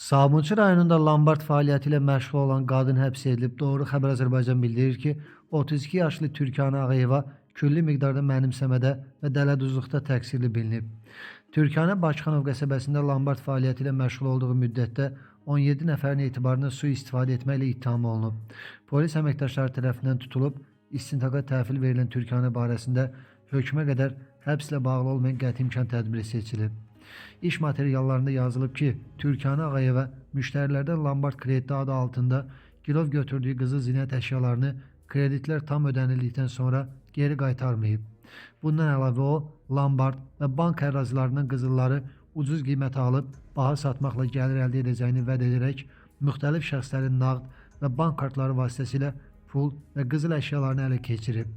Sabunçu rayonunda lombard fəaliyyəti ilə məşğul olan qadın həbs edilib. Doğru Xəbər Azərbaycan bildirir ki, 32 yaşlı Türkanə Ağayeva külli miqdarda mənimsəmədə və dələduzluqda təqsirli bilinib. Türkanə Bakıxanov qəsəbəsində lombard fəaliyyəti ilə məşğul olduğu müddətdə 17 nəfərin etibarını sui-istifadə etməklə ittiham olunub. Polis əməkdaşları tərəfindən tutulub, istintaqa təhvil verilən Türkanə barəsində hökmə qədər həbslə bağlı olmayan qəti imkan tədbiri seçilib. İş materiallarında yazılıb ki, Türkanə Ağayeva müştərilərdən lombard krediti adı altında girov götürdüyü qızıl zinət əşyalarını kreditlər tam ödənildikdən sonra geri qaytarmayıb. Bundan əlavə o, lombard və bank ərazilərindən qızılları ucuz qiymətə alıb, baha satmaqla gəlir əldə edəcəyini vəd edərək, müxtəlif şəxslərin nağd və bank kartları vasitəsilə pul və qızıl əşyalarını ələ keçirib.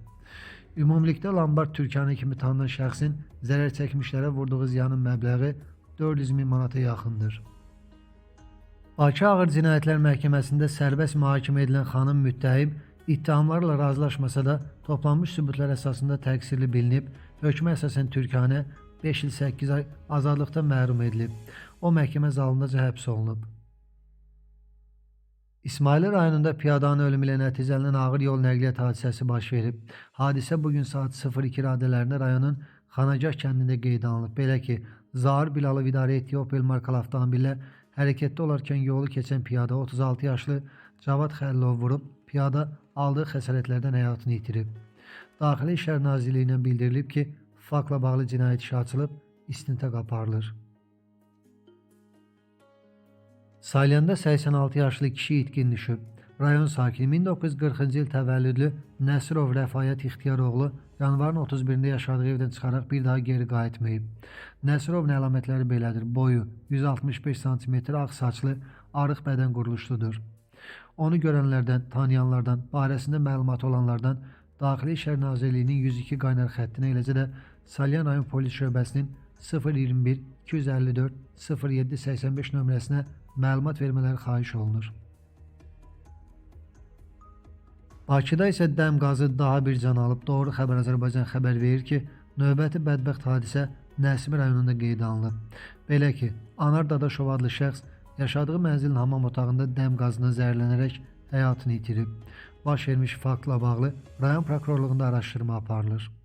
Ümumilikdə lombard Türkanə kimi tanınan şəxsin zərər çəkmişlərə vurduğu ziyanın məbləği 400.000 manata yaxındır. Bakı Ağır Cinayətlər Məhkəməsində sərbəst mühakimə edilən xanım müttəhim ittihamlarla razılaşmasa da toplanmış sübutlar əsasında təqsirli bilinib, hökmə əsasən Türkanə 5 il 8 ay azadlıqdan məhrum edilib. O məhkəmə zalındaca həbs olunub. İsmaili rayonunda piyadanın ölümü ilə nəticələnən ağır yol nəqliyyat hadisəsi baş verib. Hadisə bugün saat 02 radələrində rayonun Xanagah kəndində qeydə alınıb. Belə ki, Zahir Bilalov idarə etdiyi Opel markalı avtomobillə hərəkətdə olarkən yolu keçən piyada 36 yaşlı Cavad Xəllilov vurub, piyada aldığı xəsarətlərdən həyatını itirib. Daxili İşlər Nazirliyindən bildirilib ki, faktla bağlı cinayət işi açılıb, istintaq aparılır. Salyanda 86 yaşlı kişi itkin düşüb. Rayon sakini 1940-cı il təvəllüdlü Nəsirov Rəfayət İxtiyaroğlu yanvarın 31-də yaşadığı evdən çıxaraq bir daha geri qayıtmayıb. Nəsirovun əlamətləri belədir. Boyu 165 cm, ağ saçlı, arıq bədən quruluşludur. Onu görənlərdən, tanıyanlardan, barəsində məlumat olanlardan Daxili İşlər Nazirliyinin 102 qaynar xəttinə, eləcə də Salyan rayon polis şöbəsinin 021 254 07 85 nömrəsinə məlumat vermələri xahiş olunur. Bakıda isə dəm qazı daha bir can alıb. Doğru Xəbər Azərbaycan xəbər verir ki, növbəti bədbəxt hadisə Nəsimi rayonunda qeydə alınıb. Belə ki, Anar Dadaşov adlı şəxs yaşadığı mənzilin hamam otağında dəm qazından zəhərlənərək həyatını itirib. Baş vermiş faktla bağlı rayon prokurorluğunda araşdırma aparılır.